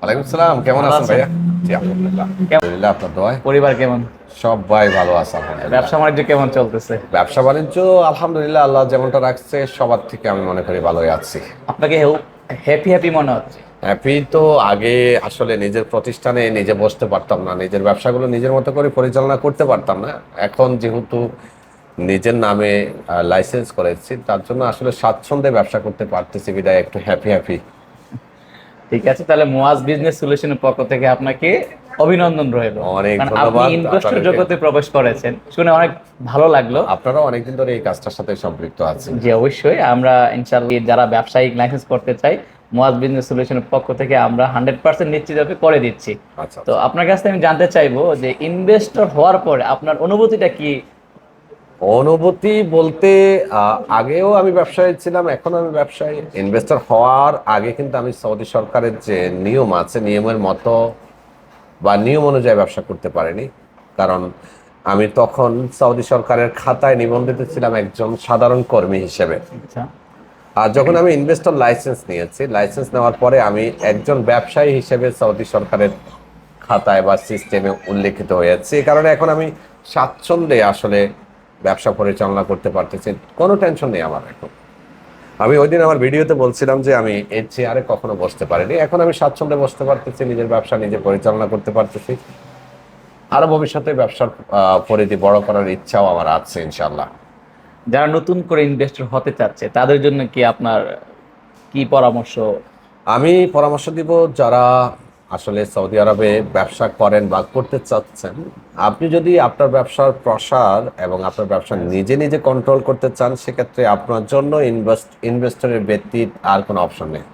ওয়ালাইকুম সালাম, কেমন ভালো আছেন আছেন? ভাইয়া? জি আলহামদুলিল্লাহ। আলহামদুলিল্লাহ, আপনার দোয়ায় পরিবার কেমন? সবাই ভালো আছে আলহামদুলিল্লাহ। ব্যবসা বাণিজ্য কেমন চলতেছে? ব্যবসা বাণিজ্য আলহামদুলিল্লাহ, আল্লাহ যেমনটা রাখছে সবার থেকে আমি মনে করি ভালোই আছি। আপনাকে হ্যাপি হ্যাপি মনে হচ্ছে? হ্যাপি তো আগে আসলে নিজের প্রতিষ্ঠানে নিজে বসতে পারতাম না, নিজের ব্যবসাগুলো নিজের মতো করে পরিচালনা করতে পারতাম না। এখন যেহেতু নিজের নামে লাইসেন্স করেছি, তার জন্য আসলে স্বাচ্ছন্দ্যে ব্যবসা করতে পারতেছি, বিদায় একটু হ্যাপি হ্যাপি। ঠিক আছে, তাহলে মুয়াজ বিজনেস সলিউশনের পক্ষ থেকে আপনাকে অভিনন্দন রইল। অনেক কারণ আপনি ধন্যবাদ ইনভেস্টর আপনাদেরকে। জগতে প্রবেশ করেছেন শুনে অনেক ভালো লাগলো। আপনারাও অনেকদিন ধরে এই কাজটার সাথে সম্পৃক্ত আছেন। জি অবশ্যই, আমরা ইনশাআল্লাহ যারা ব্যবসায়িক লাইসেন্স করতে চাই মুয়াজ বিজনেস সলিউশনের পক্ষ থেকে আমরা 100% নিশ্চিতভাবে করে দিচ্ছি। আচ্ছা তো আচ্ছা। আপনার কাছ থেকে আমি জানতে চাইবো যে ইনভেস্টর হওয়ার পরে আপনার অনুভূতিটা কি? অনুভূতি বলতে আগেও আমি ব্যবসায়ী ছিলাম, এখন আমি ব্যবসায়ী। ইনভেস্টর হওয়ার আগে কিন্তু আমি সৌদি সরকারের যে নিয়ম আছে নিয়মের মতো বা নিয়ম অনুযায়ী ব্যবসা করতে পারিনি। কারণ আমি তখন সৌদি সরকারের খাতায় নিবন্ধিত ছিলাম একজন সাধারণ কর্মী হিসেবে। আচ্ছা। আর যখন আমি ইনভেস্টর লাইসেন্স নিয়েছি, লাইসেন্স নেওয়ার পরে আমি একজন ব্যবসায়ী হিসেবে সৌদি সরকারের খাতায় বা সিস্টেমে উল্লেখিত হয়েছে। এই কারণে এখন আমি স্বাচ্ছন্দ্যে আসলে ব্যবসা পরিচালনা করতে পারতেছি, কোনো টেনশন নেই আমার এখন। আমি ওই দিন আমার ভিডিওতে বলছিলাম যে আমি এই চেয়ারে কখনো বসতে পারিনি, এখন আমি স্বাচ্ছন্দ্যে বসতে পারতেছি, নিজের ব্যবসা নিজে পরিচালনা করতে পারতেছি। আরো ভবিষ্যতে ব্যবসার পরিধি বড় করার ইচ্ছাও আমার আছে ইনশাল্লাহ। যারা নতুন করে ইনভেস্টর হতে চাচ্ছে তাদের জন্য কি আপনার কি পরামর্শ? আমি পরামর্শ দিব, যারা আসলে সৌদি আরবে ব্যবসা করেন বা করতে চাচ্ছেন, আপনি যদি আপনার ব্যবসার প্রসার এবং আপনার ব্যবসা নিজে নিজে কন্ট্রোল করতে চান, সেক্ষেত্রে আপনার জন্য ইনভেস্টরের ব্যতীত আর কোনো অপশন নেই।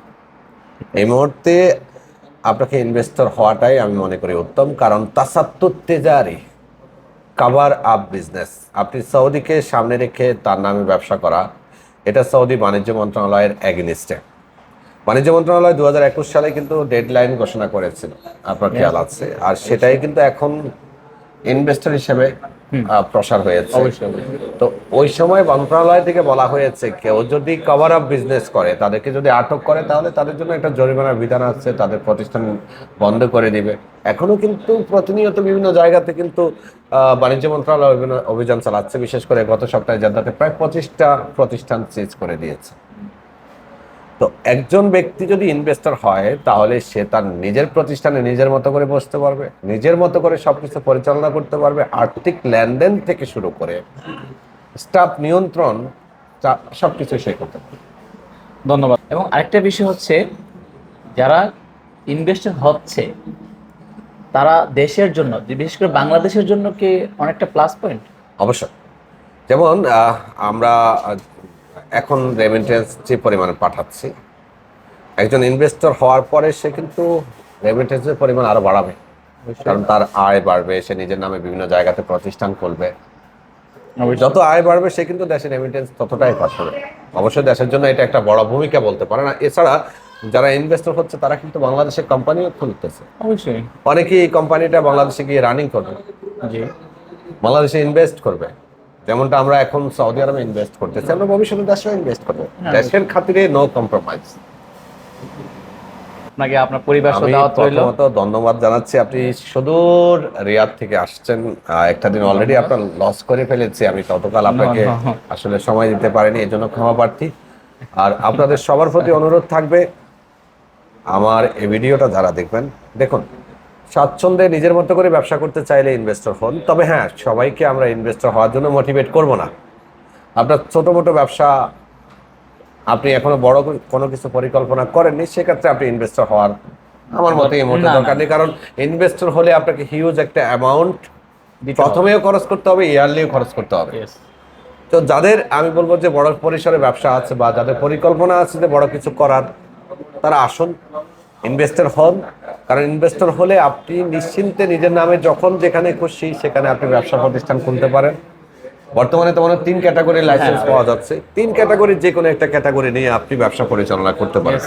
এই মুহূর্তে আপনাকে ইনভেস্টর হওয়াটাই আমি মনে করি উত্তম, কারণ তাসাত্তুত তেজারি কাভার আপ বিজনেস। আপনি সৌদিকে সামনে রেখে তার নামে ব্যবসা করা, এটা সৌদি বাণিজ্য মন্ত্রণালয়ের এগেনিস্টে। বাণিজ্য মন্ত্রণালয় 2021 সালে কিন্তু ডেডলাইন ঘোষণা করেছিল, আপনার খেয়াল আছে? আর সেটাই কিন্তু এখন ইনভেস্টর হিসেবে প্রসার হয়েছে। অবশ্যই। তো ওই সময় মন্ত্রণালয় থেকে বলা হয়েছে কেউ যদি কভার আপ বিজনেস করে, তাদেরকে যদি আটক করে, তাহলে তাদের জন্য একটা জরিমানার বিধান আছে, তাদের প্রতিষ্ঠান বন্ধ করে দিবে। এখনো কিন্তু প্রতিনিয়ত বিভিন্ন জায়গাতে কিন্তু বাণিজ্য মন্ত্রণালয় অভিযান চালাচ্ছে। বিশেষ করে গত সপ্তাহে জেদ্দাতে প্রায় 25টা প্রতিষ্ঠান সিজ করে দিয়েছে। তো একজন ব্যক্তি যদি ইনভেস্টর হয়, তাহলে সে তার নিজের প্রতিষ্ঠানে নিজের মতো করে বসতে পারবে, নিজের মতো করে সবকিছু পরিচালনা করতে পারবে, আর্থিক লেনদেন থেকে শুরু করে স্টাফ নিয়ন্ত্রণ সবকিছু সে করতে পারবে। ধন্যবাদ। এবং আরেকটা বিষয় হচ্ছে, যারা ইনভেস্টর হচ্ছে তারা দেশের জন্য, বিশেষ করে বাংলাদেশের জন্য কি অনেকটা প্লাস পয়েন্ট? অবশ্যই। যেমন আমরা এখন রেমিটেন্স যে পরিমাণে পাঠাচ্ছি, একজন ইনভেস্টর হওয়ার পরে সে কিন্তু রেমিটেন্সের পরিমাণ আরো বাড়াবে, কারণ তার আয় বাড়বে, সে নিজের নামে বিভিন্ন জায়গাতে প্রতিষ্ঠান খুলবে। যত আয় বাড়বে সে কিন্তু দেশের রেমিটেন্স ততটাই পাঠাবে। অবশ্যই দেশের জন্য এটা একটা বড় ভূমিকা বলতে পারে না। এছাড়া যারা ইনভেস্টর হচ্ছে তারা কিন্তু বাংলাদেশের কোম্পানিও খুলতেছে। অবশ্যই। অনেকেই এই কোম্পানিটা বাংলাদেশে গিয়ে রানিং করবে, জি। বাংলাদেশে ইনভেস্ট করবে। যেমনটা আমরা এখন সৌদি আরবে ইনভেস্ট করতেছি, আমরা ভবিষ্যতে দেশেও ইনভেস্ট করবো। দেশের খাতিরে নো কম্প্রোমাইজ। আপনাকে আপনার পরিবার সহ আমি দাওয়াত রইল। প্রথমত ধন্যবাদ জানাচ্ছি, আপনি সুদূর রিয়াদ থেকে আসছেন। একটা দিন অলরেডি আপনার লস করে ফেলেছি আমি, ততকাল আপনাকে আসলে সময় দিতে পারিনি, এই জন্য ক্ষমা প্রার্থী। আর আপনাদের সবার প্রতি অনুরোধ থাকবে, আমার এই ভিডিওটা যারা দেখবেন, দেখুন, স্বাচ্ছন্দ্যে নিজের মতো করে ব্যবসা করতে চাইলে ইনভেস্টর হন। তবে হ্যাঁ, সবাইকে আমরা ইনভেস্টর হওয়ার জন্য মোটিভেট করব না। আপনার ছোট মোটো ব্যবসা, আপনি এখনো বড় কোনো কিছু পরিকল্পনা করেননি, সেক্ষেত্রে আপনি ইনভেস্টর হওয়ার আমার মতে এই মুহূর্তে দরকার নেই। কারণ ইনভেস্টর হলে আপনাকে হিউজ একটা অ্যামাউন্ট প্রথমেও খরচ করতে হবে, ইয়ারলিও খরচ করতে হবে। তো যাদের আমি বলবো যে বড় পরিসরে ব্যবসা আছে বা যাদের পরিকল্পনা আছে যে বড় কিছু করার, তারা আসুন, ইনভেস্টর হন। কারণ ইনভেস্টর হলে আপনি নিশ্চিন্তে নিজের নামে যখন যেখানে খুশি সেখানে আপনি ব্যবসা প্রতিষ্ঠান খুলতে পারেন। বর্তমানে তো 3 ক্যাটাগরির লাইসেন্স পাওয়া যাচ্ছে, 3 ক্যাটাগরির যে কোনো একটা ক্যাটাগরি নিয়ে আপনি ব্যবসা পরিচালনা করতে পারেন।